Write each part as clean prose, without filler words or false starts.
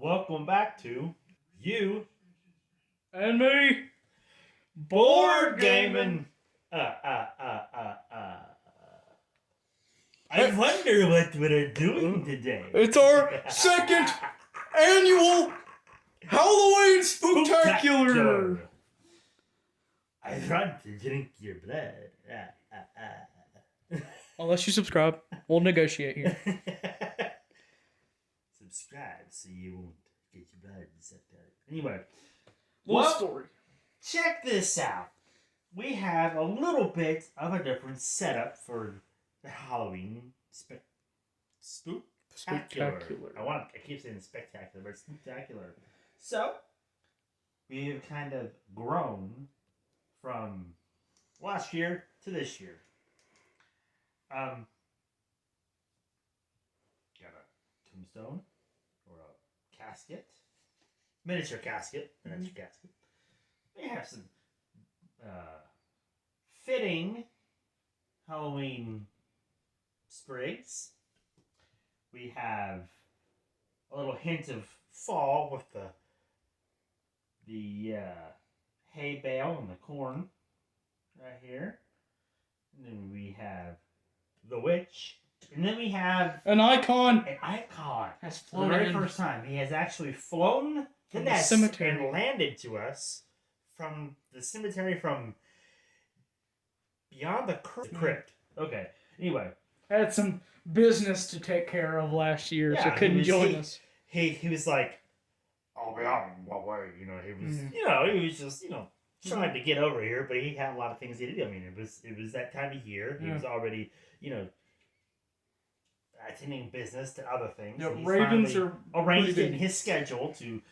Welcome back to You And me. Board Gaming. I wonder what we're doing today. It's our second annual Halloween Spooktacular. I want to drink your blood. Unless you subscribe, we'll negotiate here. Subscribe so you won't get your blood sucked out. Anyway, Little story. Check this out. We have a little bit of a different setup for the Halloween spooktacular. I keep saying spectacular, but it's spectacular. So we've kind of grown from last year to this year. Got a tombstone or a casket, miniature casket, casket. We have some fitting Halloween sprigs. We have a little hint of fall with the hay bale and the corn right here. And then we have the witch. And then we have an icon. Has flown for the very first time. He has actually flown the nest cemetery and landed to us from the cemetery from beyond the crypt. Okay. Anyway, had some business to take care of last year, so couldn't join us. He was like, "Oh yeah, what way?" He was, he was just, trying to get over here, but he had a lot of things he did. I mean, it was that time of year. He was already, attending business to other things. Yeah, Ravens are arranged in his schedule to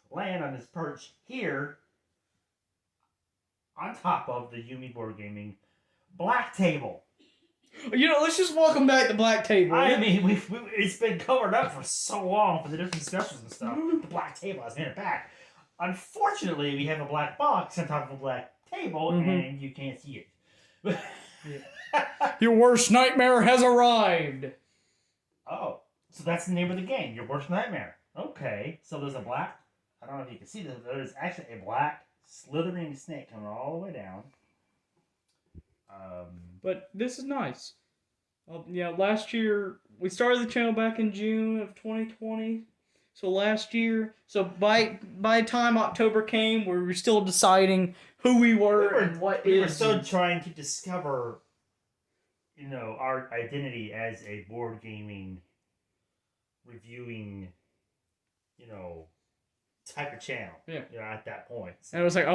land on his perch here on top of the U&ME Board Gaming Black Table. Let's just welcome back the Black Table. I mean, it's been covered up for so long for the different specials and stuff. The Black Table has made it back. Unfortunately, we have a black box on top of a black table, and you can't see it. Your worst nightmare has arrived. Oh, so that's the name of the game, Your Worst Nightmare. Okay, so there's a black, I don't know if you can see this, but there's actually a black slithering snake coming all the way down. But this is nice. Last year, we started the channel back in June of 2020. So last year, by the time October came, we were still deciding who we were and what we were still trying to discover, our identity as a board gaming, reviewing, type of channel. Yeah. At that point. So. And it was like,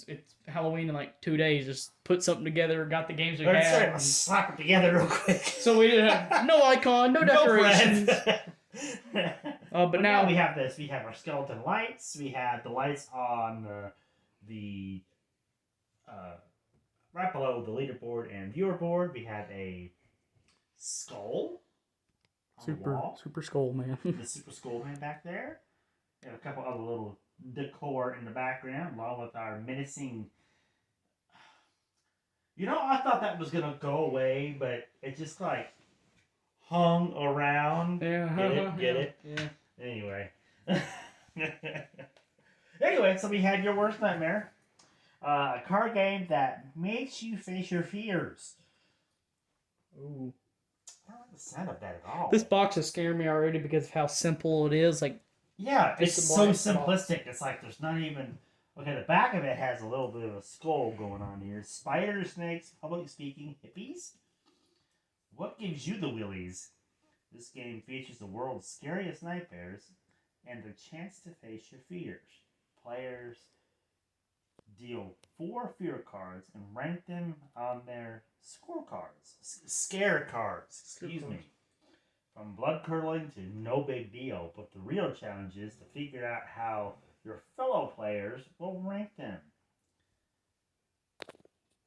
it's Halloween in like 2 days. Just put something together, got the games we had. Let's slap it together real quick. So we didn't have no icon, no decorations. But now we have this. We have our skeleton lights. We have the lights on the right below the leaderboard and viewer board. We have a skull. Super skull man. The super skull man back there. We have a couple other little decor in the background, along with our menacing. I thought that was gonna go away, but it just hung around. Yeah. Get it? Yeah. Anyway. So we had Your Worst Nightmare. A card game that makes you face your fears. Ooh. I don't like the sound of that at all. This box has scared me already because of how simple it is. It's so simplistic. It's like there's not even... Okay, the back of it has a little bit of a skull going on here. Spiders, snakes, public speaking, hippies. What gives you the willies? This game features the world's scariest nightmares and the chance to face your fears. Players deal 4 fear cards and rank them on their scorecards. Scare cards, excuse me. From blood-curdling to no big deal, but the real challenge is to figure out how your fellow players will rank them.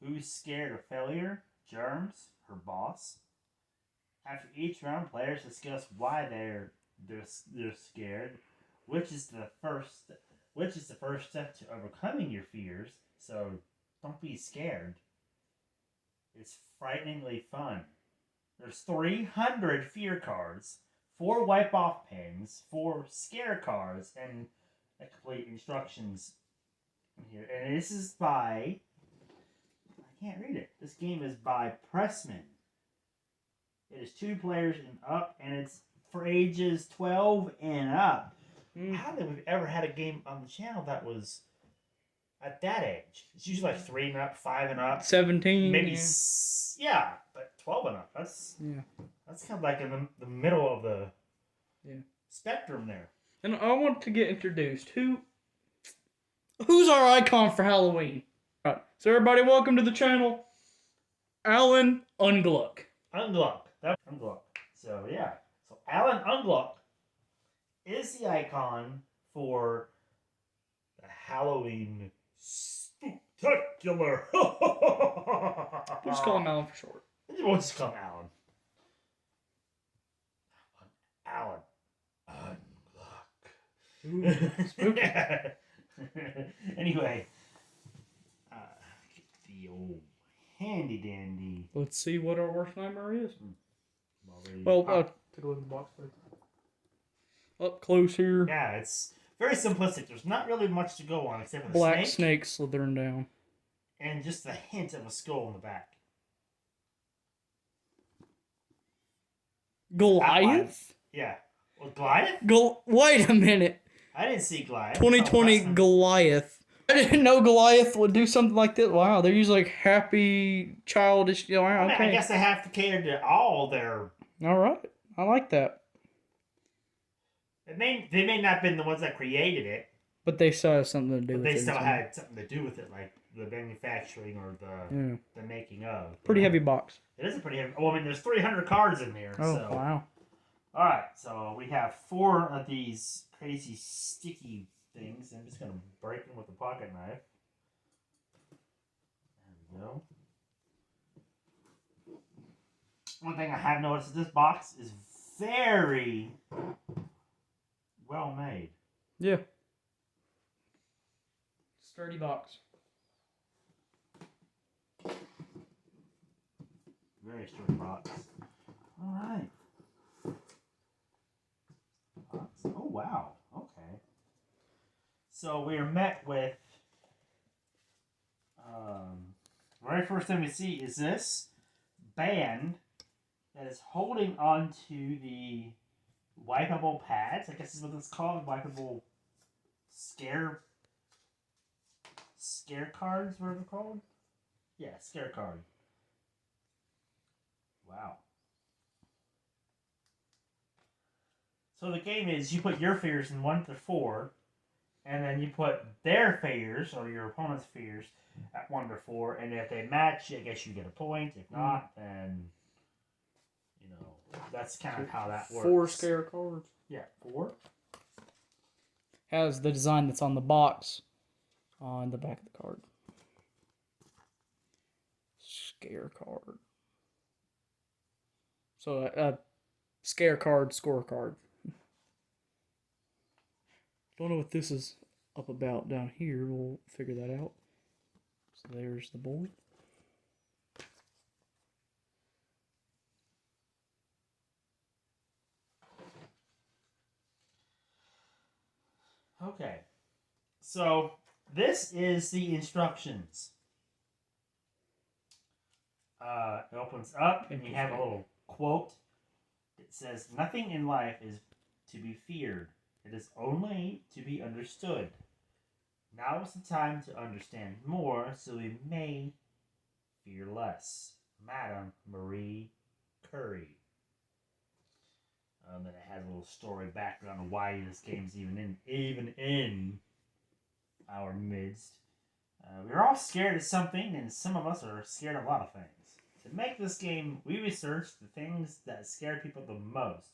Who's scared of failure? Germs, her boss. After each round, players discuss why they're scared, which is the first step to overcoming your fears. So don't be scared. It's frighteningly fun. There's 300 fear cards, 4 wipe-off pens, 4 scare cards, and a complete instructions here. And this is by... I can't read it. This game is by Pressman. It is 2 players and up, and it's for ages 12 and up. I don't think we've ever had a game on the channel that was at that age. It's usually like 3 and up, 5 and up. 17. Maybe, yeah, but 12 and up. That's kind of like in the middle of the spectrum there. And I want to get introduced. Who's our icon for Halloween? All right. So everybody, welcome to the channel. Alan Ungluck. Ungluck. That's Ungluck. So yeah. So Alan Ungluck is the icon for the Halloween Spooktacular. We'll just call him Alan for short. We'll just call him Alan. Alan Ungluck. Spooky. Anyway, the old handy dandy. Let's see what our worst nightmare is. Already. Well, take a look at the box, please. Up close here. Yeah, it's very simplistic. There's not really much to go on except for the Black snake slithering down. and just the hint of a skull in the back. Goliath? Yeah. Well, Goliath? Wait a minute. I didn't see Goliath. 2020 Goliath. I didn't know Goliath would do something like this. Wow, they're usually like happy, childish. Okay. I guess they have to cater to all their... All right. I like that. They may not have been the ones that created it. But they still have something to do with it. But they still had something to do with it, like the manufacturing or the making of. Pretty heavy box. It is a pretty heavy... Well, I mean, there's 300 cards in here. Oh, so. wow. Alright, so we have 4 of these crazy sticky things. I'm just going to break them with a pocket knife. There we go. One thing I have noticed is this box is very well made. Yeah. Sturdy box. Very sturdy box. Alright. Oh, wow. Okay. So we are met with... very first thing we see is this band that is holding on to the wipeable pads. I guess is what it's called. Wipeable scare cards, what are they called? Yeah, scare card. Wow. So the game is you put your fears in 1 to 4, and then you put their fears, or your opponent's fears, at 1 to 4, and if they match, I guess you get a point. If not, then, you know, that's kind of how that works. 4 scare cards. Yeah, 4. Has the design that's on the box on the back of the card. Scare card. So, scare card, score card. Don't know what this is up about down here. We'll figure that out. So there's the board. Okay. So this is the instructions. It opens up and you have a little quote. It says, "Nothing in life is to be feared. It is only to be understood. Now is the time to understand more, so we may fear less." Madame Marie Curie. Then it has a little story background of why this game's even in our midst. We're all scared of something, and some of us are scared of a lot of things. To make this game, we researched the things that scare people the most.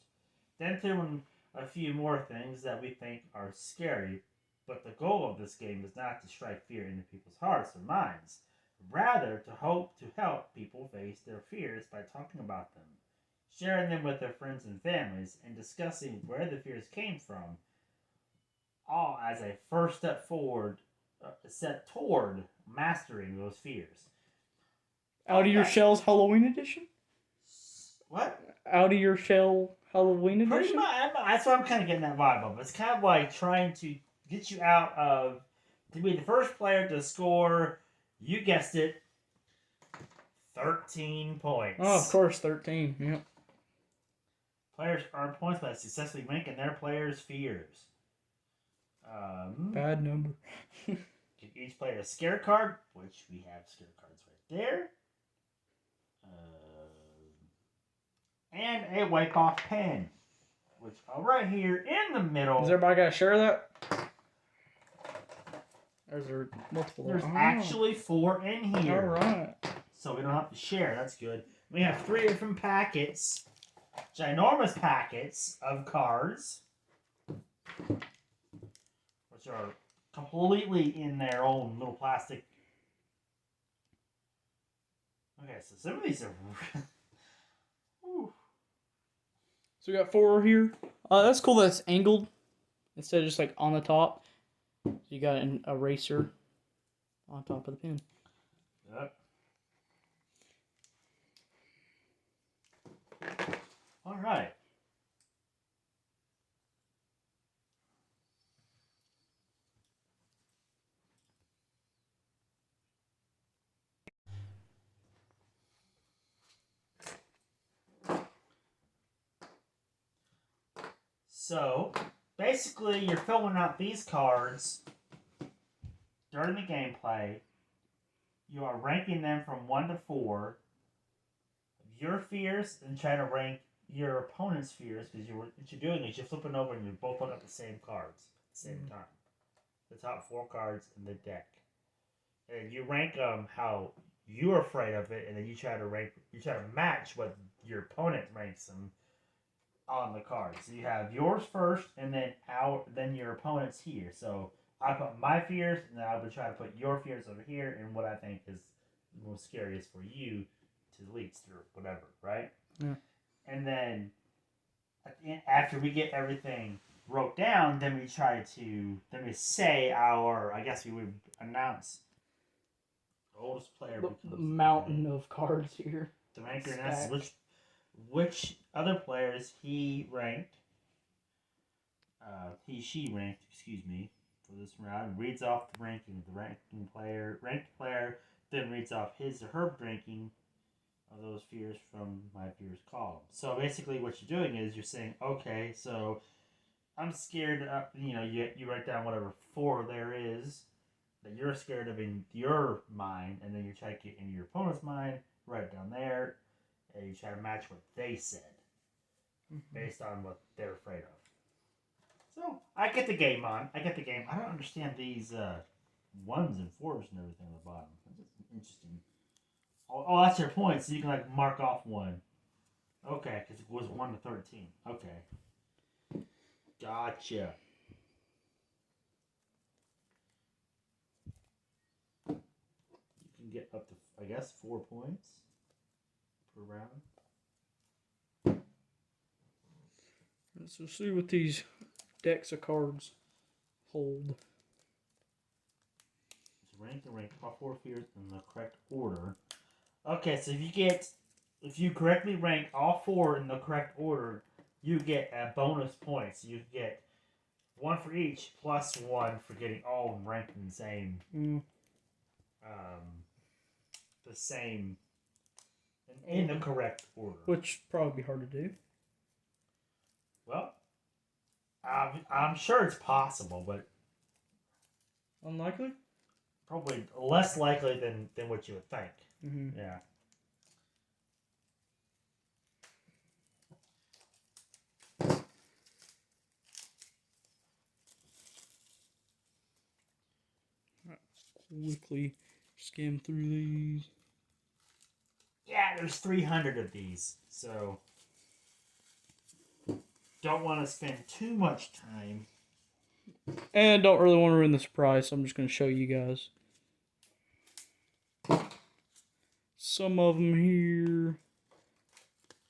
Then threw in a few more things that we think are scary, but the goal of this game is not to strike fear into people's hearts or minds, rather to hope to help people face their fears by talking about them, sharing them with their friends and families, and discussing where the fears came from, all as a first step toward mastering those fears. Out of Your Shell's Halloween edition? What? Out of Your Shell Halloween Pretty edition? much. That's what I'm kind of getting that vibe of. It's kind of like trying to get you out of to be the first player to score. You guessed it, 13 points. Oh, of course, 13. Yep. Players earn points by successfully ranking their players' fears. Bad number. Give each player a scare card, which we have scare cards right there. And a wipe off pen, which are right here in the middle. Does everybody got to share that? Or is there multiple? There's actually 4 in here. Alright. So we don't have to share. That's good. We have 3 different packets. Ginormous packets of cards. Which are completely in their own little plastic. Okay, so some of these are... So we got 4 here. That's cool that it's angled instead of just like on the top. So you got an eraser on top of the pen. Yep. All right. So, basically, you're filling out these cards during the gameplay. You are ranking them from 1 to 4. Your fears, and trying to rank your opponent's fears, because what you're doing is you're flipping over and you're both looking at the same cards at the same time. The top 4 cards in the deck. And you rank them how you're afraid of it, and then you try to match what your opponent ranks them on the card. So you have yours first, and then your opponent's here. So I put my fears, and then I would try to put your fears over here, and what I think is the most scariest for you to least or whatever, right? Yeah. And then at the end, after we get everything wrote down, then we say I guess we would announce the oldest player The mountain of cards here. The ranker announces which other players he ranked, she ranked, excuse me, for this round. Reads off the ranking of the ranked player, then reads off his or her ranking of those fears from my fears column. So basically what you're doing is you're saying, okay, so I'm scared of, you write down whatever 4 there is that you're scared of in your mind, and then you try to get in your opponent's mind, write it down there, and you try to match what they said based on what they're afraid of. So, I get the game on. I don't understand these 1s and 4s and everything on the bottom. That's interesting. Oh, that's your point, so you can mark off 1. Okay, because it was 1 to 13. Okay. Gotcha. You can get up to, I guess, 4 points per round. Let's see what these decks of cards hold. Rank all 4 fears in the correct order. Okay, so if you correctly rank all 4 in the correct order, you get a bonus point. So you get 1 for each, plus 1 for getting all of them ranked in the same. In the correct order. Which probably be hard to do. Well, I'm sure it's possible, but unlikely. Probably less likely than what you would think. Mm-hmm. Yeah. Quickly skim through these. Yeah, there's 300 of these, so don't want to spend too much time. And don't really want to ruin the surprise, so I'm just going to show you guys. Some of them here.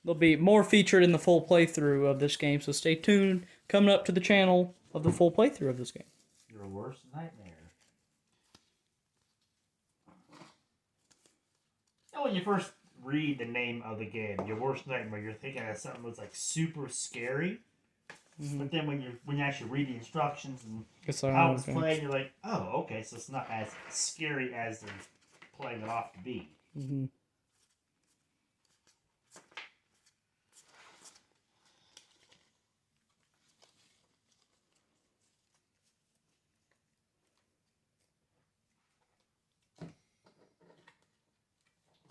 They'll be more featured in the full playthrough of this game, so stay tuned. Coming up to the channel of the full playthrough of this game. Your worst nightmare. And when you first read the name of the game. Your worst nightmare. You're thinking of something that's like super scary. Mm-hmm. But then when you actually read the instructions and Guess how it's played, you're like, oh, okay, so it's not as scary as they're playing it off to be. Mm-hmm.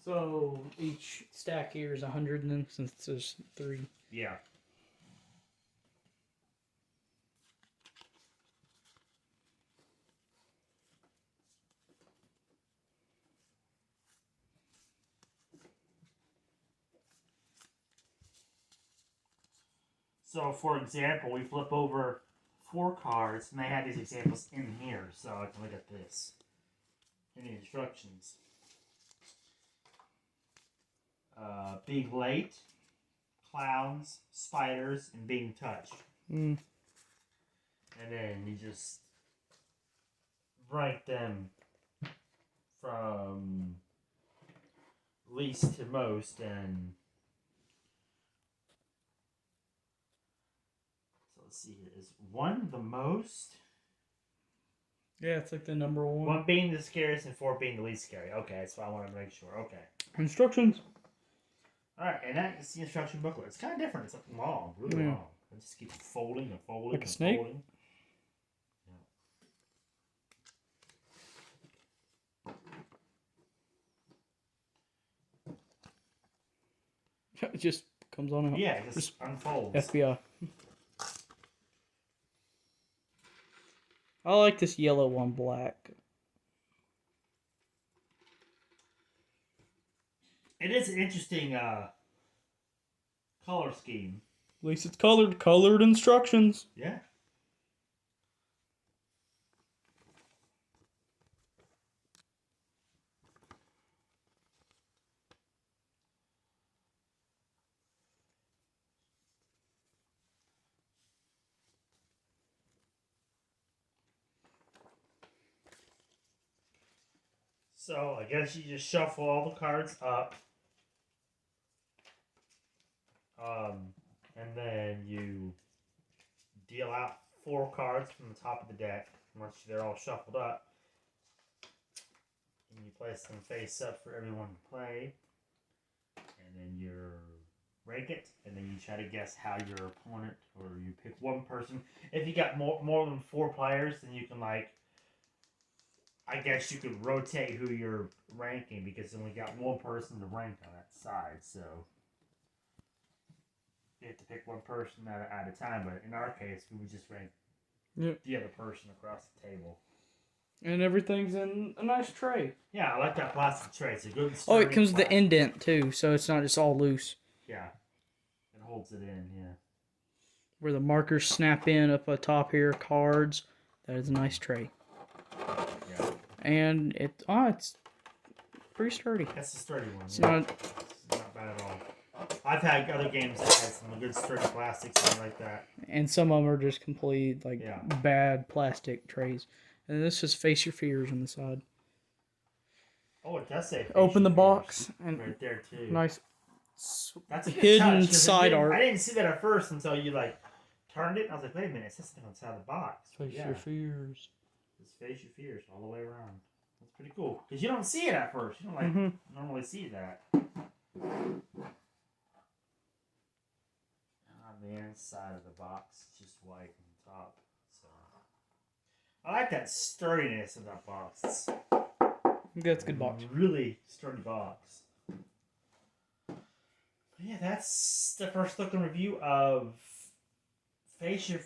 So each stack here is 100 then, since there's 3. Yeah. So, for example, we flip over 4 cards, and they have these examples in here. So I can look at this. In the instructions. Being late, clowns, spiders, and being touched. Mm. And then you just rank them from least to most, and so let's see here. Is 1 the most? Yeah, it's like the number 1. 1 being the scariest and 4 being the least scary. Okay, that's what I want to make sure. Okay. Instructions. Alright, and that's the instruction booklet. It's kind of different. It's like long, really long. It just keeps folding and folding like and a snake? Folding. It just comes on out. Yeah, it just unfolds. FBI. I like this yellow one black. It is an interesting color scheme. At least it's colored. Colored instructions. Yeah. So I guess you just shuffle all the cards up. And then you deal out 4 cards from the top of the deck. Once they're all shuffled up. And you place them face up for everyone to play. And then you rank it. And then you try to guess how your opponent, or you pick one person. If you got more than 4 players, then you can, like, I guess you could rotate who you're ranking, because you only got 1 person to rank on that side, so you have to pick 1 person at a time. But in our case, we would just rank the other person across the table. And everything's in a nice tray. Yeah, I like that plastic tray. It's a good. Oh, it comes with the indent too, so it's not just all loose. Yeah, it holds it in. Yeah. Where the markers snap in up atop here, cards. That is a nice tray. Yeah. And it's pretty sturdy. That's a sturdy one. It's not bad at all. I've had other games that had some good sturdy plastics and like that. And some of them are just complete bad plastic trays. And this is Face Your Fears on the side. Oh, it does say. Open the box and right there too. Nice. That's a good hidden touch, side art. I didn't see that at first until you turned it. And I was like, wait a minute, it says something outside the box. Face Your Fears. Just Face Your Fears all the way around. That's pretty cool. Because you don't see it at first. You don't normally see that. On the inside of the box, it's just white on top. So I like that sturdiness of that box. That's a good box. Really sturdy box. But yeah, that's the first look and review of Face Your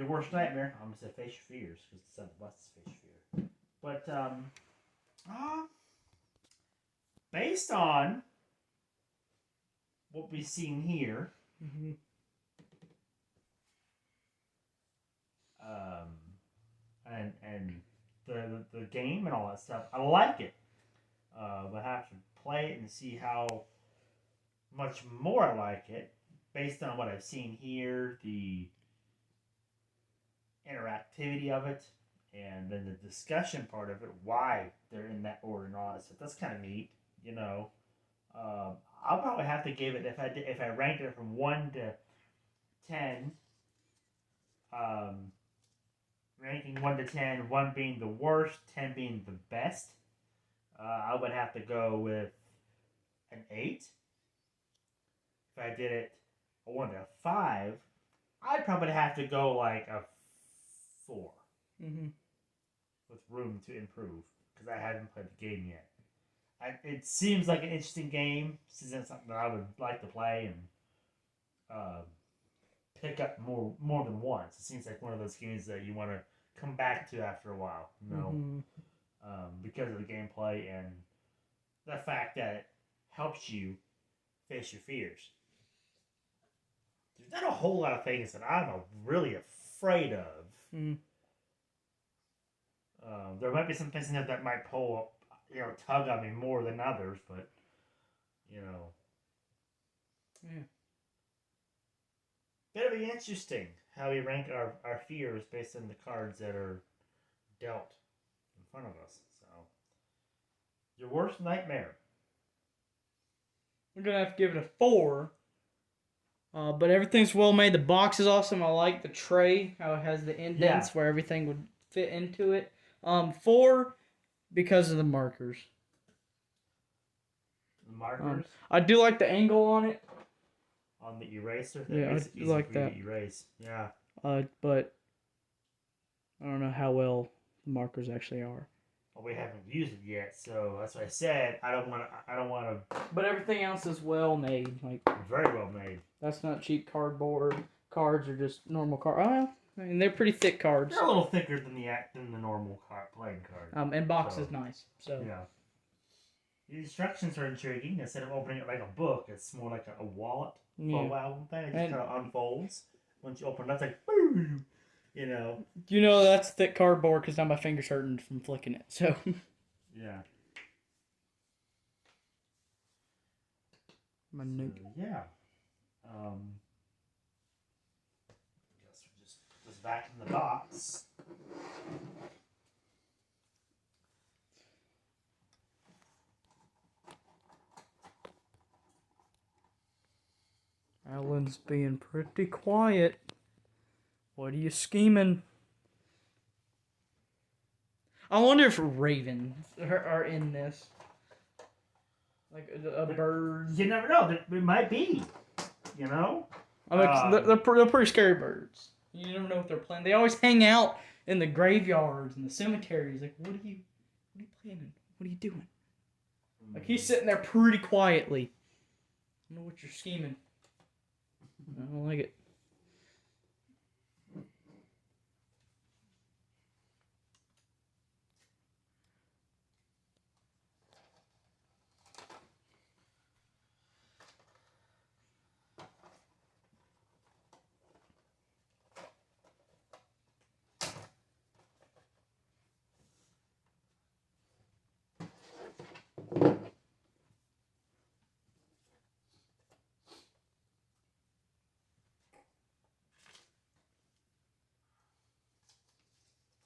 Worst Nightmare. I'm gonna say Face Your Fears because it's on the box. Face Your Fear. But based on what we've seen here, and the game and all that stuff, I like it. But I have to play it and see how much more I like it based on what I've seen here, the interactivity of it, and then the discussion part of it, why they're in that order and all that stuff. That's kind of neat, you know. I'll probably have to give it if I ranked it from 1 to 10. Um, ranking 1 to 10, 1 being the worst, 10 being the best. I would have to go with an 8. If I did it a 1 to 5, I'd probably have to go like a 4. Mm-hmm. With room to improve because I haven't played the game yet. It seems like an interesting game. This isn't something that I would like to play and pick up more than once. It seems like one of those games that you want to come back to after a while, Mm-hmm. because of the gameplay and the fact that it helps you face your fears. There's not a whole lot of things that I'm really afraid of. Mm-hmm. There might be some things in there that might tug on me more than others, but, Yeah. It'll be interesting how we rank our fears based on the cards that are dealt in front of us. So, your worst nightmare. We're gonna have to give it a 4. But everything's well made. The box is awesome. I like the tray, how it has the indents where everything would fit into it. 4 because of the markers. The markers? I do like the angle on it. On the eraser? Yeah, I like that. Erase. Yeah. But I don't know how well the markers actually are. Well, we haven't used it yet, so that's what I said. I don't want to. But everything else is well made. Like very well made. That's not cheap cardboard. Cards are just normal cards. I mean, they're pretty thick cards. They're a little thicker than the normal playing card. And box is nice. So yeah. The instructions are intriguing. Instead of opening it like a book, it's more like a wallet photo album thing. It just kind of unfolds. Once you open it, it's like, boom, that's thick cardboard because now my finger's hurting from flicking it. So. Yeah. My nuke. Yeah. Guess we just put this back in the box. Alan's being pretty quiet. What are you scheming? I wonder if ravens are in this. Like a bird. You never know. It might be. I mean, they're pretty scary birds. You never know what they're playing. They always hang out in the graveyards and the cemeteries. Like, what are you planning? What are you doing? Like, he's sitting there pretty quietly. I don't know what you're scheming. I don't like it.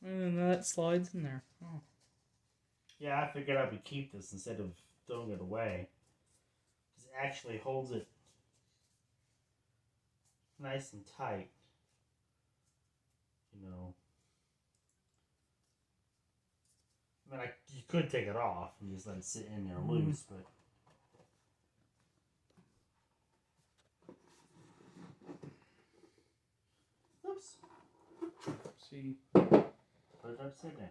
And that slides in there. Oh. Yeah, I figured I would keep this instead of throwing it away. It actually holds it nice and tight. I mean, you could take it off and just let it sit in there loose, but. Oops. See. Put it upside down.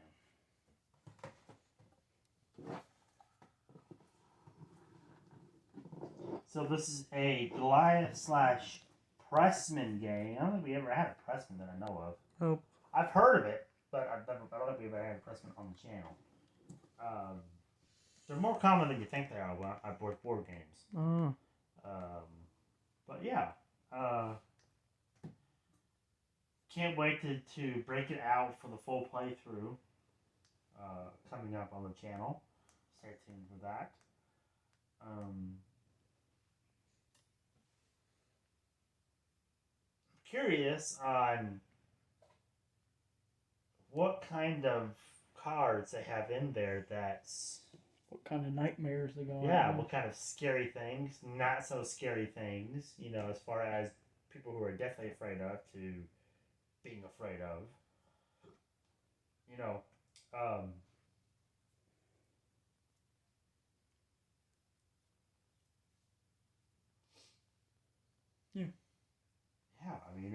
So this is a Goliath / Pressman game. I don't think we ever had a Pressman that I know of. Oh. I've heard of it, but I don't think we've ever had a Pressman on the channel. They're more common than you think they are at board games. Oh. But yeah. Can't wait to break it out for the full playthrough coming up on the channel. Stay tuned for that. Curious on what kind of cards they have in there that's what kind of nightmares they go on. Yeah, what kind of scary things, not so scary things, you know, as far as people who are definitely afraid of to being afraid of. You know, um, Yeah. yeah, I mean,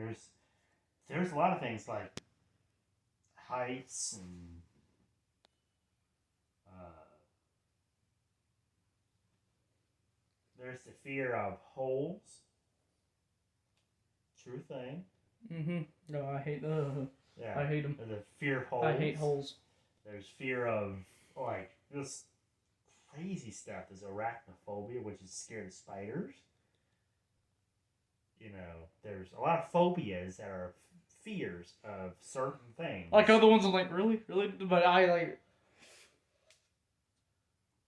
there's a lot of things like heights and there's the fear of holes. True thing. No, I hate Yeah. I hate them. There's a fear of holes. I hate holes. There's fear of like this crazy stuff. There's arachnophobia, which is scared of spiders. You know, there's a lot of phobias that are fears of certain things. Like other ones, I'm like, really? But I like.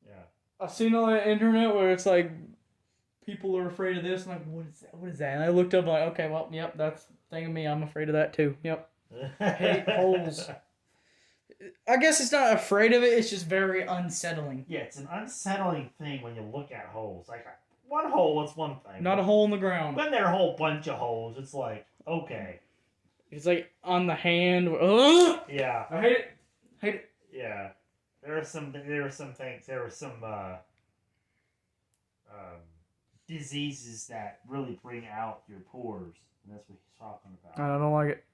Yeah. I've seen on the internet where it's like people are afraid of this. I'm like, what is that? What is that? And I looked up, like, okay, well, yep, that's the thing of me. I'm afraid of that too. Yep. Hate holes. I guess it's not afraid of it. It's just very unsettling. Yeah, it's an unsettling thing when you look at holes. Like one hole is one thing. Not a hole in the ground. When there are a whole bunch of holes, it's like, okay. It's like on the hand. Yeah. I hate it. Hate it. Yeah. There were some things. There were some diseases that really bring out your pores, and that's what he's talking about. I don't like it.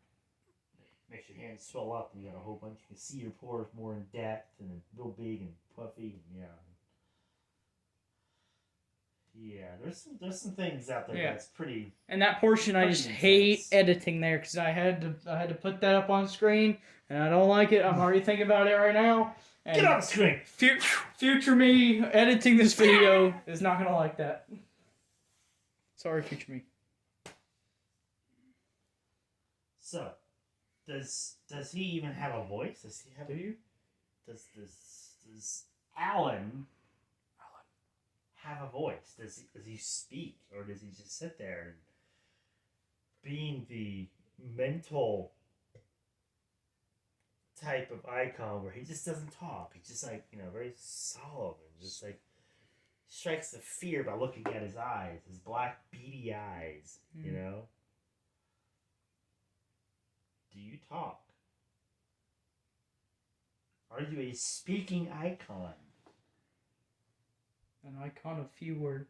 Makes your hands swell up, and you got a whole bunch. You can see your pores more in depth, and real big and puffy, and yeah. There's some things out there that's pretty. And that portion, I just hate editing there because I had to put that up on screen, and I don't like it. I'm already thinking about it right now. And get on the screen. Future me editing this video is not gonna like that. Sorry, future me. So, does he even have a voice? Does he have? Do you? Does Alan have a voice? Does he speak, or does he just sit there and being the mental type of icon where he just doesn't talk? He's just like, you know, very solemn and just like strikes the fear by looking at his eyes, his black beady eyes, you know? Do you talk? Are you a speaking icon? An icon of few words.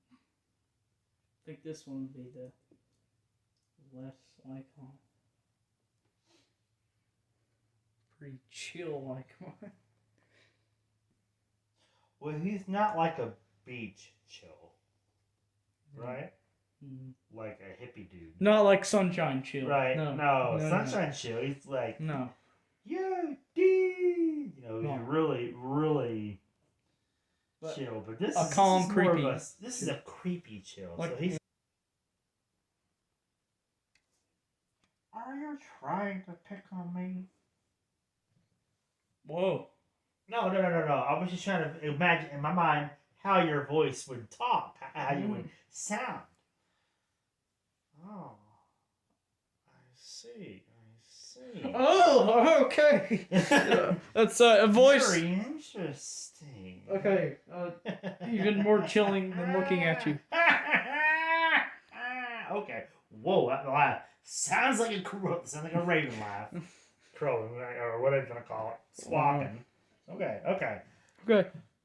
I think this one would be the less icon. Pretty chill icon. Well, he's not like a beach chill, right? Like a hippie dude. Not like Sunshine Chill. Right. No, Sunshine Chill. He's like, no. You know, he's really, really chill. But this a calm, this is creepy. More of this is a creepy chill. Like, so he's. Are you trying to pick on me? Whoa. No. I was just trying to imagine in my mind how your voice would talk, how you would sound. Oh, I see. Oh, okay. That's a voice. Very interesting. Okay. Even more chilling than looking at you. Okay. Whoa, that laugh sounds like a raven laugh. Crowing, or whatever you want to call it. Squawking. Okay.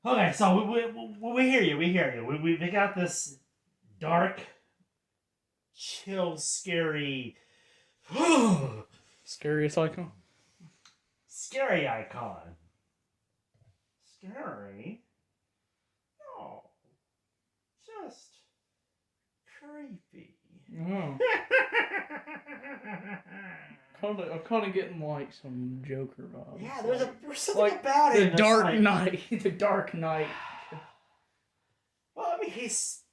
Okay, so we hear you. We got this dark, chill, scary... Scariest icon? Scary icon. Scary? No. Just creepy. Oh. I'm kind of getting like some Joker vibes. Yeah, there's something like about it. The Dark Knight. The Dark Knight. Well, I mean, he's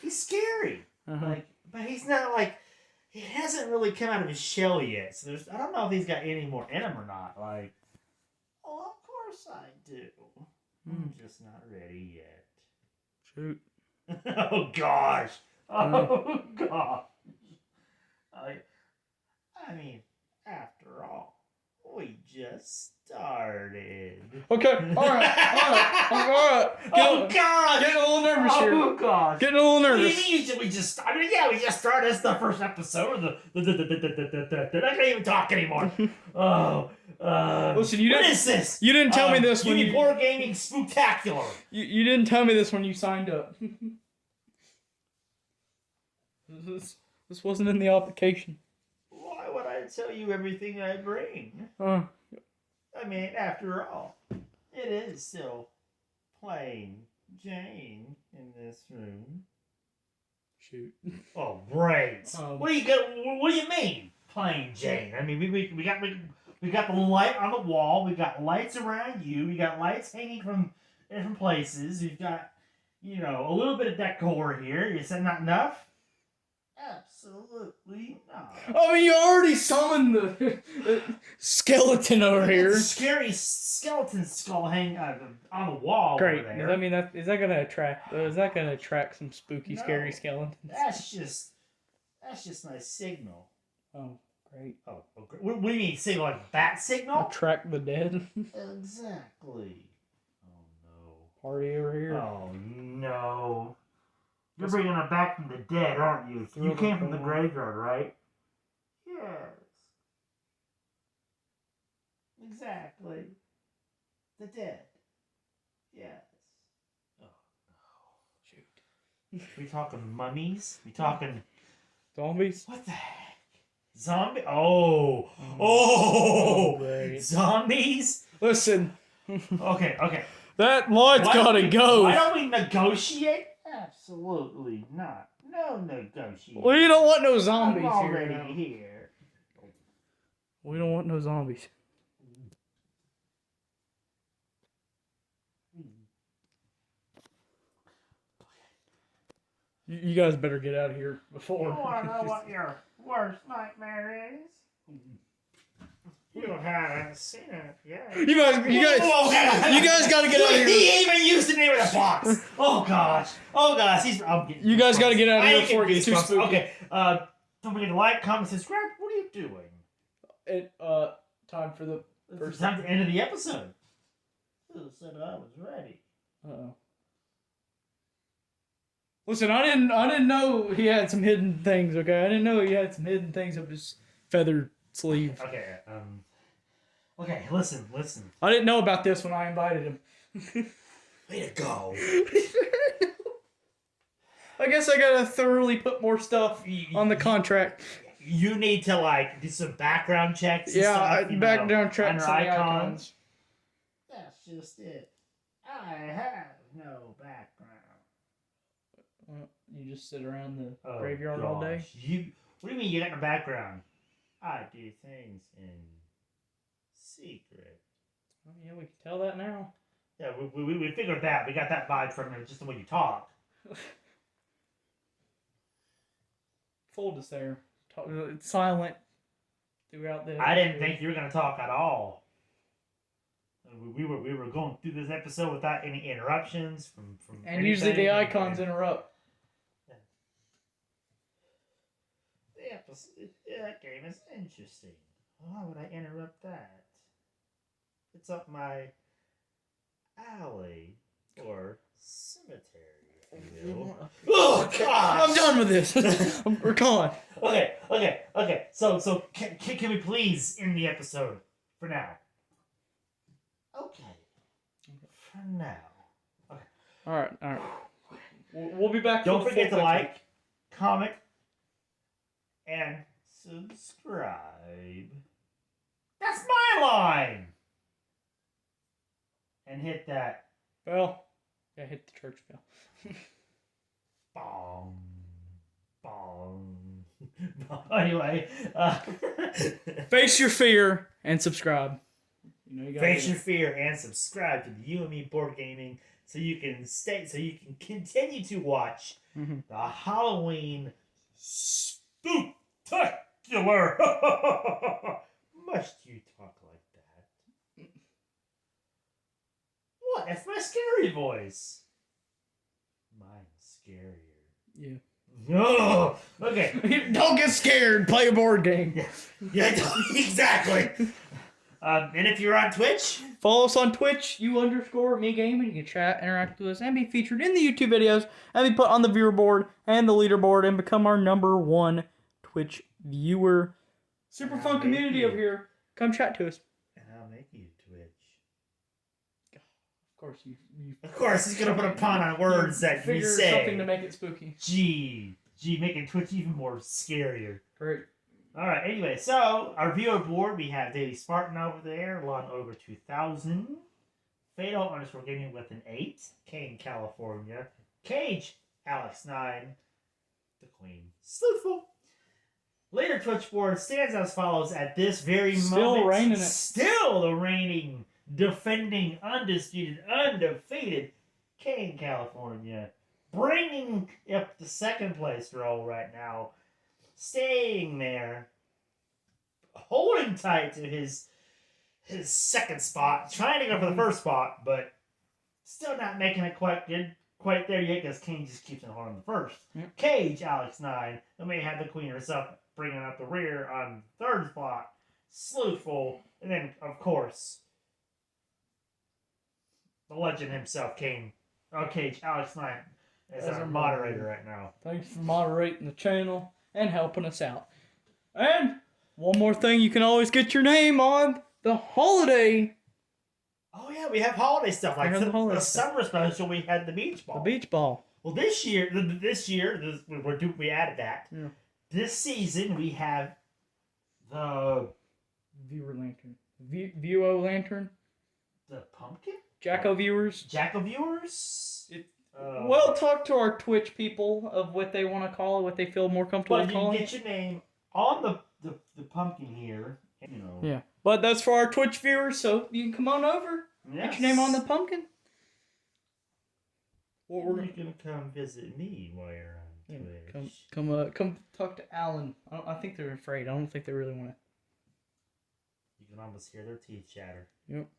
scary. Uh-huh. But he's not like, he hasn't really come out of his shell yet. So I don't know if he's got any more in him or not. Like, oh, of course I do. I'm just not ready yet. Shoot. Oh gosh. Oh gosh. I mean, after all, we just started. Okay, alright. Oh gosh! Getting a little nervous here. Oh gosh! Getting a little What do nervous. you mean we just? I mean, yeah, we just started. It's the first episode. I can't even talk anymore. Oh. Listen, you what didn't. is this? You didn't tell me this when U&ME you. Board Gaming Spooktacular. You didn't tell me this when you signed up. This wasn't in the application. Why would I tell you everything I bring? Uh, I mean, after all, it is still plain Jane in this room. shoot. Oh, great! What do you mean, plain Jane? I mean, we got the light on the wall. We got lights around you. We got lights hanging from different places. We've got, a little bit of decor here. Is that not enough? Absolutely not. I mean, you already summoned the skeleton over here. Scary skeleton skull hanging on the wall. Great. Over there. I mean, is that gonna attract some spooky, scary skeletons? That's just my signal. Oh, great. Oh, great. What do you mean, signal like bat signal? Attract the dead. Exactly. Oh no. Party over here. Oh no. You're bringing them back from the dead, aren't you? You came from the graveyard, right? Yes. Exactly. The dead. Yes. Oh no. Shoot. We talking mummies? We talking Zombies? What the heck? Zombie? Oh! Great. Zombies? Listen. Okay. That light's gotta go. Why don't we negotiate? Absolutely not. No negotiation. We don't want no zombies I'm already here. here. We don't want no zombies. You guys better get out of here before. You want to know what your worst nightmare is? You haven't seen it yet. You guys got to get out of here. He even used the name of the box. Oh gosh. You guys got to get out of here before it gets too spooky. Okay. Don't forget to like, comment, subscribe. What are you doing? Time for the It's time to end of the episode. Who said I was ready? Uh-oh. Listen, I didn't know he had some hidden things. Okay, I didn't know he had some hidden things up his feathered sleeve. Okay. Okay. Listen. I didn't know about this when I invited him. Way to go. I guess I gotta thoroughly put more stuff on the contract. You need to do some background checks. And stuff, background checks on the icons. That's just it. I have no background. You just sit around the graveyard all day? What do you mean you got no background? I do things in secret. Oh, yeah, we can tell that now. Yeah, we figured that. We got that vibe from just the way you talk. Fold us there. It's silent throughout the... I didn't think you were going to talk at all. We were going through this episode without any interruptions from and usually the icons interrupt. That game is interesting. Why would I interrupt that? It's up my alley or cemetery. Oh God! I'm done with this. We're gone. Okay. So can we please end the episode for now? Okay. For now. Okay. All right. We'll be back. Don't forget to like, comment, and subscribe. That's my line. And hit that bell. Yeah, hit the church bell. Bong. Anyway, face your fear and subscribe. Face your fear and subscribe to the U&ME Board Gaming so you can continue to watch the Halloween Spooktacular. Must you talk like that? What? That's my scary voice. Mine's scarier. Yeah. No. Okay. Don't get scared. Play a board game. Yeah. Exactly. And if you're on Twitch, follow us on Twitch, U_me gaming. You can chat, interact with us, and be featured in the YouTube videos, and be put on the viewer board and the leaderboard, and become our #1 Twitch viewer. Super fun community over here. Come chat to us. And I'll make you Twitch. Of course, Of course, he's gonna put a pun on words that you figure say. something to make it spooky. Gee, making Twitch even more scarier. Great. Alright, anyway, so our viewer board, we have Daily Spartan over there, Long Over 2000, Fatal_Gaming with an 8, Kane California, Cage, Alex9, the Queen, Sleuthful. Later Twitch board stands as follows at this very moment. Still reigning it. Still the reigning, defending, undisputed, undefeated Kane California. Bringing up the second place role right now. Staying there, holding tight to his second spot, trying to go for the first spot, but still not making it quite there yet because King just keeps on holding the first. Yep. Cage, Alex9, then we have the Queen herself bringing up the rear on third spot, Sleuthful, and then, of course, the legend himself, Cage, Alex9, as our moderator right now. Thanks for moderating the channel and helping us out. And one more thing, you can always get your name on the holiday. Oh yeah, we have holiday stuff like the summer special. We had the beach ball. The beach ball. Well, we added that. Yeah. This season we have the viewer lantern, Viewo lantern, the pumpkin. Jacko viewers. Well, talk to our Twitch people of what they want to call it, what they feel more comfortable calling. You can get your name on the pumpkin here, you know. Yeah, but that's for our Twitch viewers, so you can come on over, get your name on the pumpkin. Well, we're gonna come visit me while you're on Twitch. Come talk to Alan. I think they're afraid. I don't think they really want to. You can almost hear their teeth chatter. Yep.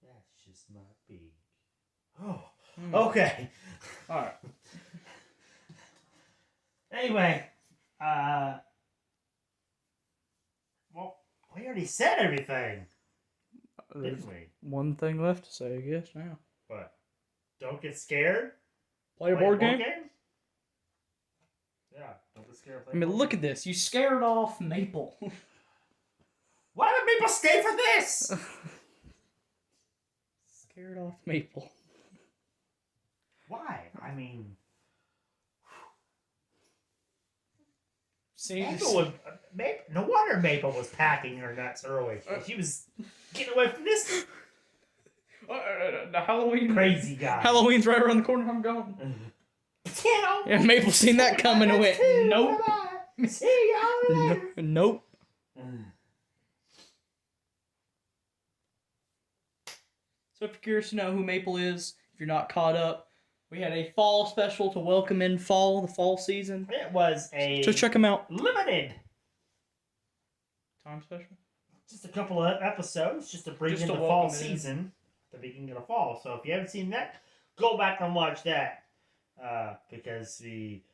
That's just not big. Oh, okay. All right. Anyway, well, we already said everything, didn't we? One thing left to say, I guess, now. But don't get scared. Play a board game? Yeah, don't get scared. I mean, look at this. You scared off Maple. Why would people stay for this? Scared off Maple. Why? I mean, no wonder Maple was packing her nuts early. She was getting away from this the Halloween crazy guy. Halloween's right around the corner. I'm going. Yeah, Maple seen that coming and went, nope. See y'all later. Nope. So if you're curious to know who Maple is, if you're not caught up, we had a fall special to welcome in the fall season. It was a So check them out. limited Time special? just a couple of episodes just to bring in the fall season, the beginning of the fall. So if you haven't seen that, go back and watch that because we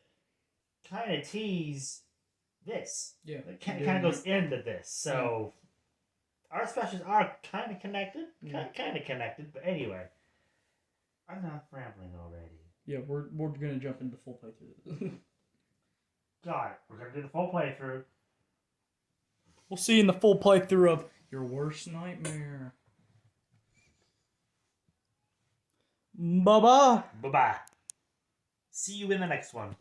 kind of tease this. Yeah. It kind of goes into this. So our specials are kind of connected. Kind of connected. But anyway, I'm not rambling already. Yeah, we're going to jump into full playthrough. Got it. We're going to do the full playthrough. We'll see you in the full playthrough of Your Worst Nightmare. Bye-bye. Bye-bye. See you in the next one.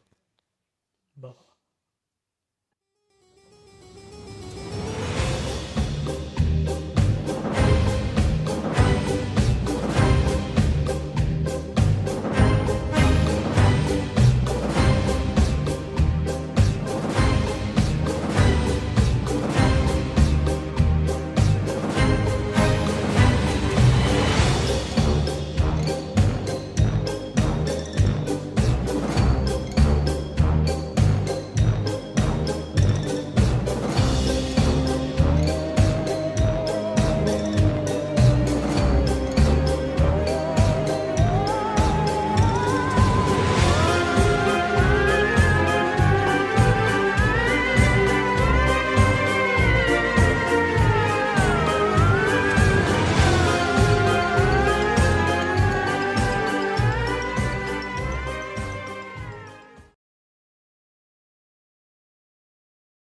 Bye-bye.